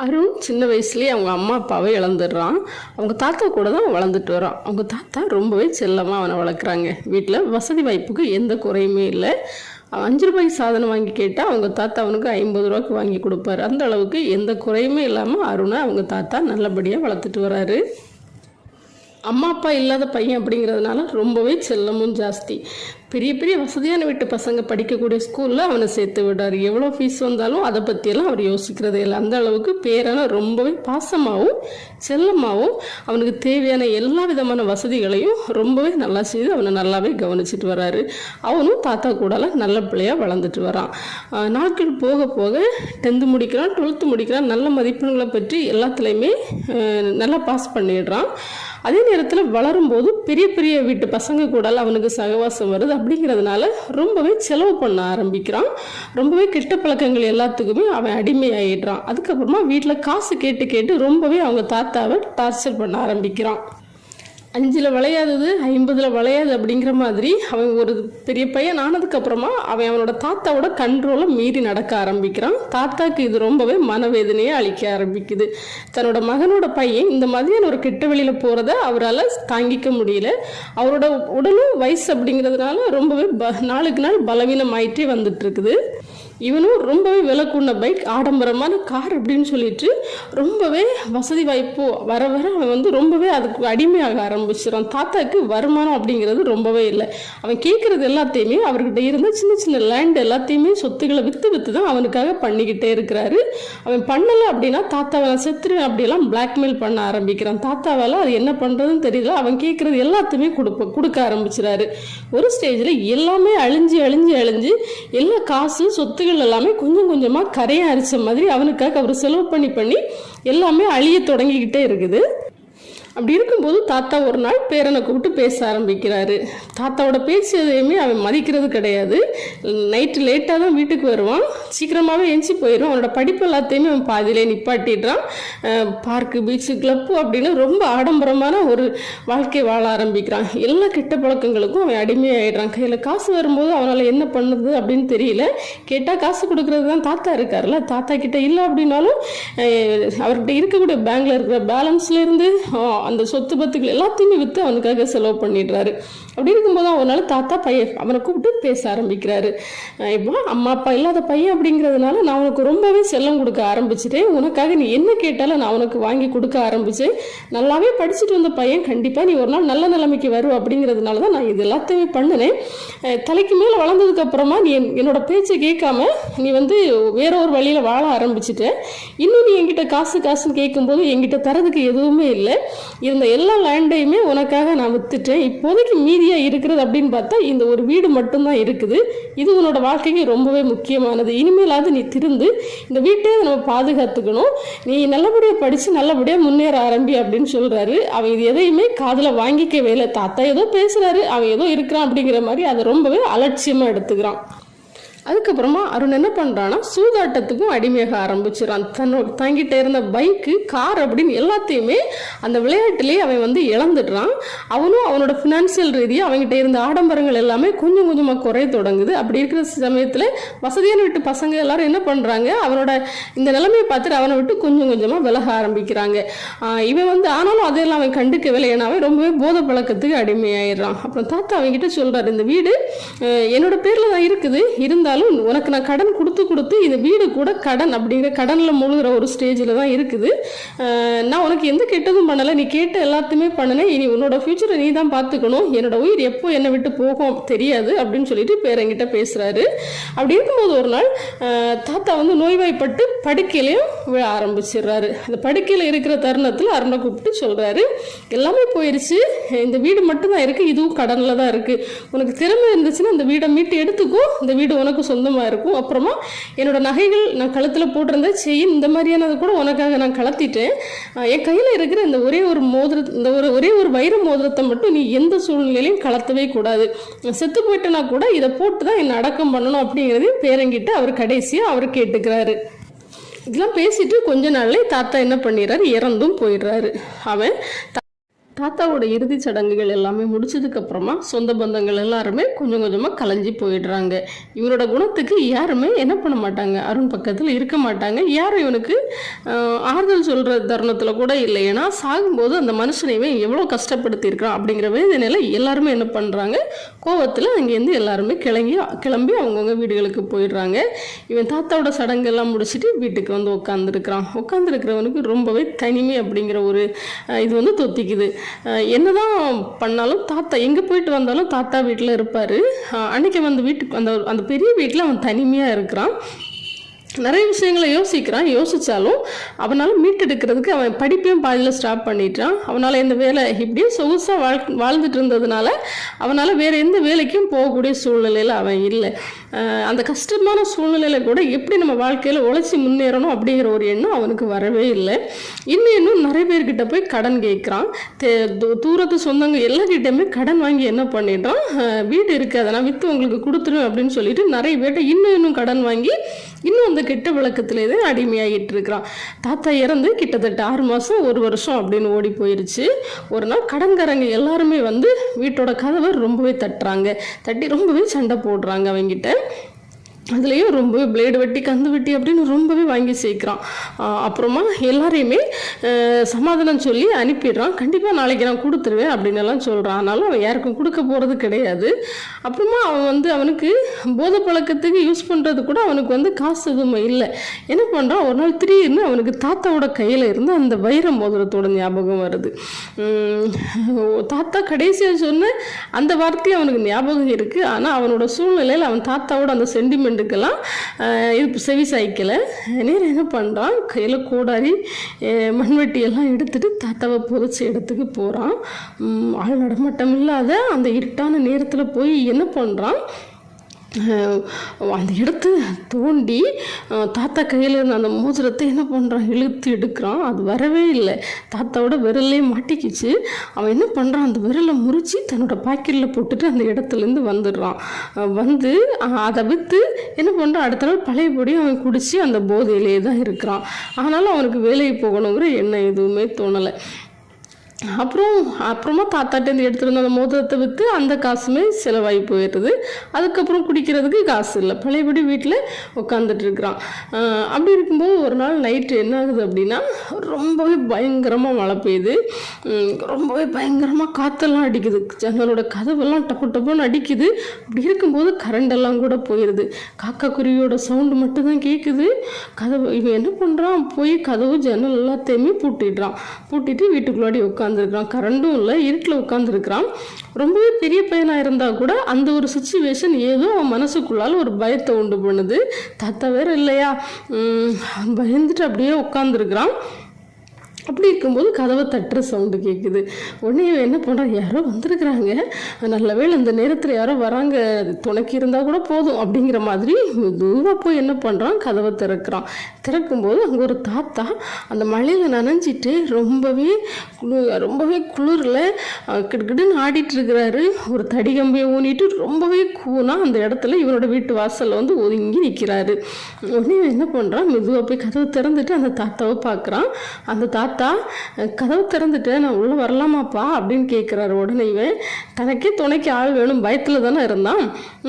அருண் சின்ன வயசுலேயே அவங்க அம்மா அப்பாவை இழந்துடுறான். அவங்க தாத்தா கூட தான் வளர்ந்துட்டு வரான். அவங்க தாத்தா ரொம்பவே செல்லமாக அவனை வளர்க்குறாங்க. வீட்டில் வசதி வாய்ப்புக்கு எந்த குறையுமே இல்லை. 5 ரூபாய்க்கு சாதனம் வாங்கி கேட்டால் அவங்க தாத்தா அவனுக்கு 50 ரூபாய்க்கு வாங்கி கொடுப்பாரு. அந்த அளவுக்கு எந்த குறையுமே இல்லாமல் அருணை அவங்க தாத்தா நல்லபடியாக வளர்த்துட்டு வராரு. அம்மா அப்பா இல்லாத பையன் அப்படிங்கிறதுனால ரொம்பவே செல்லமும் ஜாஸ்தி. பெரிய பெரிய வசதியான வீட்டு பசங்க படிக்கக்கூடிய ஸ்கூலில் அவனை சேர்த்து விடார். எவ்வளோ ஃபீஸ் வந்தாலும் அதை பற்றியெல்லாம் அவர் யோசிக்கிறதே இல்லை. அந்த அளவுக்கு பேரான ரொம்பவே பாசமாகவும் செல்லமாகவும் அவனுக்கு தேவையான எல்லா விதமான வசதிகளையும் ரொம்பவே நல்லா செய்து அவனை நல்லாவே கவனிச்சிட்டு வராரு. அவனும் தாத்தா கூடலாம் நல்ல பிள்ளையாக வளர்ந்துட்டு வரான். நாட்கள் போக போக 10th முடிக்கிறான், 12th முடிக்கிறான். நல்ல மதிப்பெண்களை பற்றி எல்லாத்துலேயுமே நல்லா பாஸ் பண்ணிடுறான். அதே நேரத்தில் வளரும்போது பெரிய பெரிய வீட்டு பசங்க கூட அவனுக்கு சகவாசம் வருது. அப்படிங்கிறதுனால ரொம்பவே செலவு பண்ண ஆரம்பிக்கிறான். ரொம்பவே கெட்ட பழக்கங்கள் எல்லாத்துக்குமே அவன் அடிமையாயிடுறான். அதுக்கப்புறமா வீட்டில் காசு கேட்டு கேட்டு ரொம்பவே அவங்க தாத்தாவை டார்ச்சர் பண்ண ஆரம்பிக்கிறான். 5ல் விளையாதது 50ல் விளையாது அப்படிங்கிற மாதிரி அவன் ஒரு பெரிய பையன் ஆனதுக்கப்புறமா அவனோட தாத்தாவோட கண்ட்ரோலை மீறி நடக்க ஆரம்பிக்கிறான். தாத்தாக்கு இது ரொம்பவே மனவேதனையை அளிக்க ஆரம்பிக்குது. தன்னோட மகனோட பையன் இந்த மாதிரியான ஒரு கெட்ட வெளியில் போகிறத அவரால் தாங்கிக்க முடியல. அவரோட உடலும் வயசு அப்படிங்கிறதுனால ரொம்பவே நாளுக்கு நாள் பலவீனமாயிட்டே வந்துட்டு இருக்குது. இவனும் ரொம்பவே விலை கூடின பைக், ஆடம்பரமான கார் அப்படின்னு சொல்லிட்டு ரொம்பவே வசதி வாய்ப்பு வர வர அவன் ரொம்பவே அதுக்கு அடிமையாக ஆரம்பிச்சிடான். தாத்தாக்கு வருமானம் அப்படிங்கிறது ரொம்பவே இல்லை. அவன் கேட்குறது எல்லாத்தையுமே அவர்கிட்ட இருந்த சின்ன சின்ன லேண்ட் எல்லாத்தையுமே சொத்துக்களை விற்று தான் அவனுக்காக பண்ணிக்கிட்டே இருக்கிறாரு. அவன் பண்ணலை அப்படின்னா தாத்தாவை செத்துருவேன் அப்படியெல்லாம் பிளாக்மெயில் பண்ண ஆரம்பிக்கிறான். தாத்தாவால் அது என்ன பண்ணுறதுன்னு தெரியல. அவன் கேட்குறது எல்லாத்தையுமே கொடுக்க ஆரம்பிச்சிடாரு. ஒரு ஸ்டேஜில் எல்லாமே அழிஞ்சு எல்லா காசு சொத்து எல்லாமே கொஞ்சம் கொஞ்சமாக கரையை அரிச்ச மாதிரி அவனுக்காக அவர் செலவு பண்ணி எல்லாமே அழிய தொடங்கிக்கிட்டே இருக்குது. அப்படி இருக்கும்போது தாத்தா ஒரு நாள் பேரனை கூப்பிட்டு பேச ஆரம்பிக்கிறாரு. தாத்தாவோட பேச்சு எதையுமே அவன் மதிக்கிறது கிடையாது. நைட்டு லேட்டாக தான் வீட்டுக்கு வருவான். சீக்கிரமாகவே எஞ்சி போயிடும். அவனோட படிப்பு எல்லாத்தையுமே அவன் பாதியிலே நிப்பாட்டிடுறான். பார்க்கு, பீச்சு, கிளப்பு அப்படின்னு ரொம்ப ஆடம்பரமான ஒரு வாழ்க்கை வாழ ஆரம்பிக்கிறான். எல்லா கெட்ட பழக்கங்களுக்கும் அவன் அடிமையாயிடுறான். கையில் காசு வரும்போது அவனால் என்ன பண்ணுறது அப்படின்னு தெரியல. கேட்டால் காசு கொடுக்கறது தான் தாத்தா இருக்கார்ல, தாத்தா கிட்ட இல்லை அப்படின்னாலும் அவர்கிட்ட இருக்கக்கூடிய பேங்க்ல இருக்கிற பேலன்ஸ்லேருந்து அந்த சொத்து பத்துக்கள் எல்லாத்தையுமே விற்று அவனுக்காக செலவு பண்ணிடுறாரு. அப்படி இருக்கும்போது அவனால தாத்தா அவனை கூப்பிட்டு பேச ஆரம்பிக்கிறாரு. இப்போ அம்மா அப்பா இல்லாத பையன் அப்படிங்கிறதுனால நான் உனக்கு ரொம்பவே செல்லம் கொடுக்க ஆரம்பிச்சிட்டேன். உனக்காக நீ என்ன கேட்டாலும் நான் உனக்கு வாங்கி கொடுக்க ஆரம்பிச்சேன். நல்லாவே படிச்சுட்டு வந்த பையன், கண்டிப்பாக நீ ஒரு நாள் நல்ல நிலைமைக்கு வரும் அப்படிங்கிறதுனால தான் நான் இது எல்லாத்தையுமே பண்ணினேன். தலைக்கு மேலே வளர்ந்ததுக்கு அப்புறமா நீ என்னோட பேச்சை கேட்காம நீ வேற ஒரு வழியில் வாழ ஆரம்பிச்சுட்ட. இன்னும் நீ என்கிட்ட காசுன்னு கேட்கும்போது என்கிட்ட தரதுக்கு எதுவுமே இல்லை. இருந்த எல்லா லேண்டையுமே உனக்காக நான் வித்துட்டேன். இப்போதைக்கு மீதியா இருக்கிறது அப்படின்னு பார்த்தா இந்த ஒரு வீடு மட்டும்தான் இருக்குது. இது உன்னோட வாழ்க்கைக்கு ரொம்பவே முக்கியமானது. இனிமேலாவது நீ திருந்து இந்த வீட்டையே நம்ம பாதுகாத்துக்கணும். நீ நல்லபடியாக படித்து நல்லபடியாக முன்னேற ஆரம்பி அப்படின்னு சொல்கிறாரு. அவன் இது எதையுமே காதில் வாங்கிக்கவே இல்லை. தாத்தா ஏதோ பேசுகிறாரு, அவன் ஏதோ இருக்கிறான் அப்படிங்கிற மாதிரி அதை ரொம்பவே அலட்சியமாக எடுத்துக்கிறான். அதுக்கப்புறமா அருண் என்ன பண்ணுறான்னா சூதாட்டத்துக்கும் அடிமையாக ஆரம்பிச்சிடான். தங்கிட்ட இருந்த பைக்கு, கார் அப்படின்னு எல்லாத்தையுமே அந்த விளையாட்டுலேயே அவன் இழந்துடுறான். அவனும் அவனோட ஃபினான்சியல் ரீதியாக அவங்ககிட்ட இருந்த ஆடம்பரங்கள் எல்லாமே கொஞ்சம் கொஞ்சமாக குறைய தொடங்குது. அப்படி இருக்கிற சமயத்தில் வசதியான வீட்டு பசங்க எல்லாரும் என்ன பண்ணுறாங்க, அவனோட இந்த நிலைமையை பார்த்துட்டு அவனை விட்டு கொஞ்சம் கொஞ்சமாக விலக ஆரம்பிக்கிறாங்க. இவன் ஆனாலும் அதையெல்லாம் அவன் கண்டுக்கவில்லை. ஏன்னாவே ரொம்பவே போதை பழக்கத்துக்கு அடிமையாயிடுறான். அப்புறம் தாத்தா அவங்ககிட்ட சொல்கிறார், இந்த வீடு என்னோட பேரில் தான் இருக்குது, இருந்தாலும் உனக்கு நான் கடன் கொடுத்து இந்த வீடு கூட கடன் அப்படிங்கிற கடனில் முழுகிற ஒரு ஸ்டேஜில் தான் இருக்குது. நான் உனக்கு எந்த கெட்டதும் பண்ணலை, நீ கேட்ட எல்லாத்தையுமே பண்ணினேன். இனி உன்னோட ஃபியூச்சரை நீ தான் பார்த்துக்கணும். என்னோட உயிர் எப்போ என்னை விட்டு போகும் தெரியாது அப்படின்னு சொல்லிட்டு பேரங்கிட்ட பேசுகிறாரு. அப்படி இருக்கும்போது ஒரு நாள் தாத்தா நோய்வாய்ப்பட்டு படுக்கையிலையும் விழ ஆரம்பிச்சிடுறாரு. அந்த படுக்கையில் இருக்கிற தருணத்தில் அருணை கூப்பிட்டு சொல்கிறாரு, எல்லாமே போயிடுச்சு, இந்த வீடு மட்டும்தான் இருக்குது, இதுவும் கடனில் தான் இருக்குது. உனக்கு திறமை இருந்துச்சுன்னா இந்த வீடை மீட்டு எடுத்துக்கோ, இந்த வீடு உனக்கு சொந்தமாக இருக்கும். அப்புறமா என்னோட நகைகள், நான் கழுத்தில் போட்டிருந்த செயின், இந்த மாதிரியானது கூட உனக்காக நான் கலத்திட்டேன். என் கையில் இருக்கிற இந்த ஒரே ஒரு வைர மோதிரத்தை மட்டும் நீ எந்த சூழ்நிலையிலையும் கலத்தவே கூடாது. செத்து போயிட்டேன்னா கூட இதை போட்டு தான் என்னை அடக்கம் பண்ணணும் அப்படிங்கிறதையும் பேரங்கிட்ட அவர் கடைசியாக அவர் கேட்டுக்கிறாரு. இதெல்லாம் பேசிட்டு கொஞ்ச நாள்ல தாத்தா என்ன பண்ணிடுறாரு, இறந்தும் போயிடுறாரு. அவன் தாத்தாவோட இறுதிச் சடங்குகள் எல்லாமே முடிச்சதுக்கப்புறமா சொந்த பந்தங்கள் எல்லாருமே கொஞ்சம் கொஞ்சமாக கலைஞ்சி போயிடுறாங்க. இவனோட குணத்துக்கு யாருமே என்ன பண்ண மாட்டாங்க, அருண் பக்கத்தில் இருக்க மாட்டாங்க. யாரும் இவனுக்கு ஆறுதல் சொல்கிற தருணத்தில் கூட இல்லை. ஏன்னா சாகும்போது அந்த மனுஷனையுமே எவ்வளோ கஷ்டப்படுத்தியிருக்கிறான் அப்படிங்கிற வேதனையில் எல்லாருமே என்ன பண்ணுறாங்க, கோவத்தில் அங்கேருந்து எல்லாருமே கிளம்பி அவங்கவுங்க வீடுகளுக்கு போயிடுறாங்க. இவன் தாத்தாவோட சடங்கெல்லாம் முடிச்சுட்டு வீட்டுக்கு வந்து உட்காந்துருக்கிறவனுக்கு ரொம்பவே தனிமை அப்படிங்கிற ஒரு இது வந்து தொத்திக்குது. என்னதான் பண்ணாலும் தாத்தா எங்கே போயிட்டு வந்தாலும் தாத்தா வீட்டில் இருப்பார். அன்றைக்கி வந்து வீட்டுக்கு அந்த பெரிய வீட்டில் அவன் தனிமையாக இருக்கிறான். நிறைய விஷயங்களை யோசித்தாலும் அவனால் மீட்டெடுக்கிறதுக்கு அவன் படிப்பையும் பாதியில் ஸ்டாப் பண்ணிட்டான். அவனால் இந்த வேலை இப்படியே சொகுசாக வாழ்ந்துட்டு இருந்ததுனால அவனால் வேறு எந்த வேலைக்கும் போகக்கூடிய சூழ்நிலையில் அவன் இல்லை. அந்த கஷ்டமான சூழ்நிலையில் கூட எப்படி நம்ம வாழ்க்கையில் உழைச்சி முன்னேறணும் அப்படிங்கிற ஒரு எண்ணம் அவனுக்கு வரவே இல்லை. இன்னும் நிறைய பேர்கிட்ட போய் கடன் கேட்குறான். தூரத்து சொந்தங்க எல்லார்கிட்டையுமே கடன் வாங்கி என்ன பண்ணிட்டான், வீடு இருக்குது அதை நான் விற்று உங்களுக்கு கொடுத்துருவேன் அப்படின்னு சொல்லிட்டு நிறைய பேர்கிட்ட இன்னும் கடன் வாங்கி இன்னும் அந்த கெட்ட விளக்கத்திலே தான் அடிமையாகிட்டு இருக்கிறான். தாத்தா இறந்து கிட்டத்தட்ட 6 மாதம் 1 வருஷம் அப்படின்னு ஓடி போயிடுச்சு. ஒரு நாள் கடன்காரங்க எல்லாருமே வந்து வீட்டோட கதவை ரொம்பவே தட்டி ரொம்பவே சண்டை போடுறாங்க அவங்கிட்ட. அதுலேயும் ரொம்பவே பிளேடு வெட்டி கந்து வெட்டி அப்படின்னு ரொம்பவே வாங்கி சேர்க்குறான். அப்புறமா எல்லாரையுமே சமாதானம் சொல்லி அனுப்பிடுறான். கண்டிப்பாக நாளைக்கு நான் கொடுத்துருவேன் அப்படின்னு எல்லாம் சொல்கிறான். ஆனாலும் அவன் யாருக்கும் கொடுக்க போகிறது கிடையாது. அப்புறமா அவன் வந்து அவனுக்கு போதை பழக்கத்துக்கு யூஸ் பண்ணுறது கூட அவனுக்கு வந்து காசு எதுவுமே இல்லை. என்ன பண்ணுறான், ஒரு நாள் திடீர்னு அவனுக்கு தாத்தாவோட கையில் இருந்து அந்த வைர மோதிரத்தோட ஞாபகம் வருது. தாத்தா கடைசியாக சொன்ன அந்த வார்த்தையும் அவனுக்கு ஞாபகம் இருக்குது. ஆனால் அவனோட சூழ்நிலையில் அவன் தாத்தாவோட அந்த சென்டிமெண்ட் இது செவி சாய்க்கலை. நேரம் என்ன பண்ணுறான், கையில் கோடாரி மண்வெட்டியெல்லாம் எடுத்துகிட்டு தாத்தாவை புதைச்ச இடத்துக்கு போகிறான். ஆள் நடமாட்டம் இல்லாத அந்த இருட்டான நேரத்தில் போய் என்ன பண்ணுறான், அந்த இடத்த தோண்டி தாத்தா கையில் இருந்த அந்த மோதிரத்தை என்ன பண்ணுறான், இழுத்து எடுக்கிறான். அது வரவே இல்லை, தாத்தாவோட விரல்லே மாட்டிக்கிச்சு. அவன் என்ன பண்ணுறான், அந்த விரலை முறித்து தன்னோட பாக்கெட்டில் போட்டுட்டு அந்த இடத்துலேருந்து வந்துடுறான். வந்து அதை விற்று என்ன பண்ணுறான், அடுத்த நாள் பழையபடி அவன் குடித்து அந்த போதையிலே தான் இருக்கிறான். ஆனாலும் அவனுக்கு வேலைக்கு போகணுங்கிற எண்ணம் எதுவுமே தோணலை. அப்புறமா தாத்தாட்டேருந்து எடுத்துகிட்டு அந்த மோதிரத்தை விற்று அந்த காசுமே செலவாகி போயிடுது. அதுக்கப்புறம் குடிக்கிறதுக்கு காசு இல்லை, பழையபடி வீட்டில் உட்காந்துட்டு இருக்கிறான். அப்படி இருக்கும்போது ஒரு நாள் நைட்டு என்ன ஆகுது அப்படின்னா, ரொம்பவே பயங்கரமாக மழை பெய்யுது. ரொம்பவே பயங்கரமாக காற்றெல்லாம் அடிக்குது, ஜன்னலோட கதவெல்லாம் டப்பு டப்புன்னு அடிக்குது. அப்படி இருக்கும்போது கரண்டெல்லாம் கூட போயிடுது. காக்கா குருவியோட சவுண்டு மட்டும்தான் கேட்குது. இவன் என்ன பண்ணுறான், போய் கதவு ஜன்னல் எல்லாத்தையுமே பூட்டிட்டு வீட்டுக்குள்ளாடி உட்காந்துருக்கிறான். கரண்டும் இல்லை, இருட்டில் உட்காந்துருக்கிறான். ரொம்பவே பெரிய பையனாக இருந்தால் கூட அந்த ஒரு சுச்சுவேஷன் ஏதோ அவன் மனசுக்குள்ளால் ஒரு பயத்தை உண்டு பண்ணுது. தாத்தா வேறு இல்லையா, பயந்துட்டு அப்படியே உட்காந்துருக்கிறான். அப்படி இருக்கும்போது கதவை தட்டுற சவுண்டு கேட்குது. உடனே என்ன பண்ணுறான், யாரோ வந்திருக்கிறாங்க, நல்ல வேளை இந்த நேரத்தில் யாரோ வராங்க, துணைக்கு இருந்தால் கூட போதும் அப்படிங்கிற மாதிரி தூராக போய் என்ன பண்ணுறான், கதவை திறக்கும்போது அங்கே ஒரு தாத்தா அந்த மழையில் நனைஞ்சிட்டு ரொம்பவே குளிரில் கிடுக்கிடுன்னு ஆடிட்டுருக்கிறாரு. ஒரு தடிகம்பியை ஊனிட்டு ரொம்பவே கூனா அந்த இடத்துல இவனோட வீட்டு வாசலில் வந்து ஒதுங்கி நிற்கிறாரு. உடனே என்ன பண்ணுறான், மெதுவாக போய் கதவை திறந்துட்டு அந்த தாத்தாவை பார்க்குறான். அந்த தாத்தா கதவு திறந்துட்டேன், நான் உள்ளே வரலாமாப்பா அப்படின்னு கேட்குறாரு. உடனே இவன் தனக்கே துணைக்கு ஆள் வேணும் பயத்தில் தானே இருந்தான்.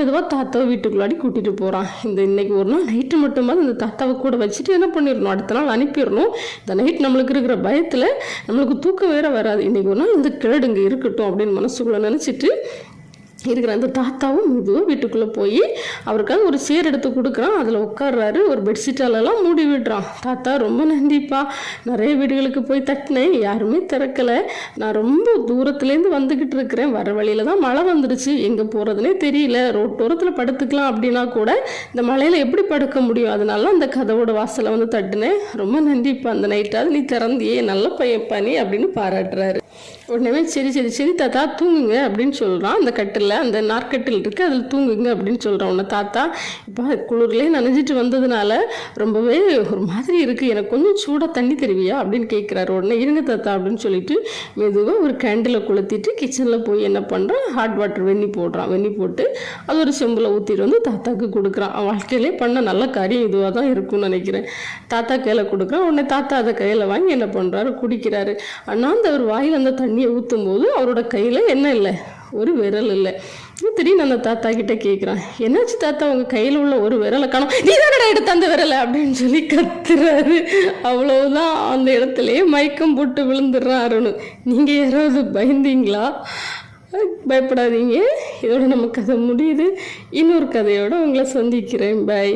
மெதுவாக தாத்தாவை வீட்டுக்குள்ளாடி கூட்டிகிட்டு போகிறான். இன்னைக்கு ஒரு நாள் நைட்டு மட்டுமாவது இந்த தாத்தாவை கூட வச்சுட்டு என்ன பண்ணிடணும், அடுத்த நாள் அனுப்பிடணும். இந்த நைட் நம்மளுக்கு இருக்கிற பயத்தில் நம்மளுக்கு தூக்கம் வேற வராது. இன்றைக்கி ஒரு நாள் இந்த கேடு இங்கே இருக்கட்டும் அப்படின்னு மனசுக்குள்ளே நினச்சிட்டு இருக்கிற அந்த தாத்தாவும் மெதுவாக வீட்டுக்குள்ளே போய் அவருக்காக ஒரு சேர் எடுத்து கொடுக்குறான். அதில் உட்கார்றாரு. ஒரு பெட்ஷீட்டாலெல்லாம் மூடி விடுறான். தாத்தா ரொம்ப நன்றிப்பா, நிறைய வீடுகளுக்கு போய் தட்டினேன், யாருமே திறக்கலை, நான் ரொம்ப தூரத்துலேருந்து வந்துக்கிட்டு இருக்கிறேன், வர வழியில் தான் மழை வந்துடுச்சு, எங்கே போகிறதுனே தெரியல, ரோட்டோரத்தில் படுத்துக்கலாம் அப்படின்னா கூட இந்த மழையில் எப்படி படுக்க முடியும், அதனால அந்த கதவோட வாசலை வந்து தட்டினேன், ரொம்ப நன்றிப்பா, அந்த நைட்டாவது நீ திறந்தியே, நல்ல பையன்ப்பா நீ அப்படின்னு பாராட்டுறாரு. உடனே சரி தாத்தா தூங்குங்க அப்படின்னு சொல்கிறான். அந்த கட்டில் அந்த நார்க்கட்டில் இருக்குது, அதில் தூங்குங்க அப்படின்னு சொல்கிறான். உன்னை தாத்தா இப்போ குளிர்லேயே நனைஞ்சிட்டு வந்ததுனால ரொம்பவே ஒரு மாதிரி இருக்குது, எனக்கு கொஞ்சம் சூடாக தண்ணி தருவியா அப்படின்னு கேட்குறாரு. உடனே இருங்க தாத்தா அப்படின்னு சொல்லிட்டு மெதுவாக ஒரு கேண்டிலை கொளுத்திட்டு கிச்சனில் போய் என்ன பண்ணுறான், ஹாட் வாட்டர் வெந்நி போட்டு அது ஒரு செம்பில் ஊற்றிட்டு வந்து தாத்தாவுக்கு கொடுக்குறான். வாழ்க்கையிலே பண்ண நல்ல காரியம் இதுவாக தான் இருக்கும்னு நினைக்கிறேன். தாத்தா கையில் கொடுக்குறான். உடனே தாத்தா அதை கையில் வாங்கி என்ன பண்ணுறாரு, குடிக்கிறாரு. அண்ணா அந்த ஒரு வாயில் அந்த தண்ணி தண்ணியை ஊற்றும் போது அவரோட கையில் என்ன இல்லை, ஒரு விரல் இல்லை. திடீர்னு அந்த தாத்தா கிட்டே கேட்குறான், என்னாச்சு தாத்தா உங்கள் கையில் உள்ள ஒரு விரலை காணோம், நீ தானடா எடுத்த அந்த விரலை அப்படின்னு சொல்லி கத்துறாரு. அவ்வளவுதான், அந்த இடத்துலையே மயக்கம் போட்டு விழுந்துடுறான் அருண். நீங்கள் யாராவது பயந்தீங்களா? பயப்படாதீங்க. இதோட நம்ம கதை முடியுது. இன்னொரு கதையோடு உங்களை சந்திக்கிறேன். பாய்.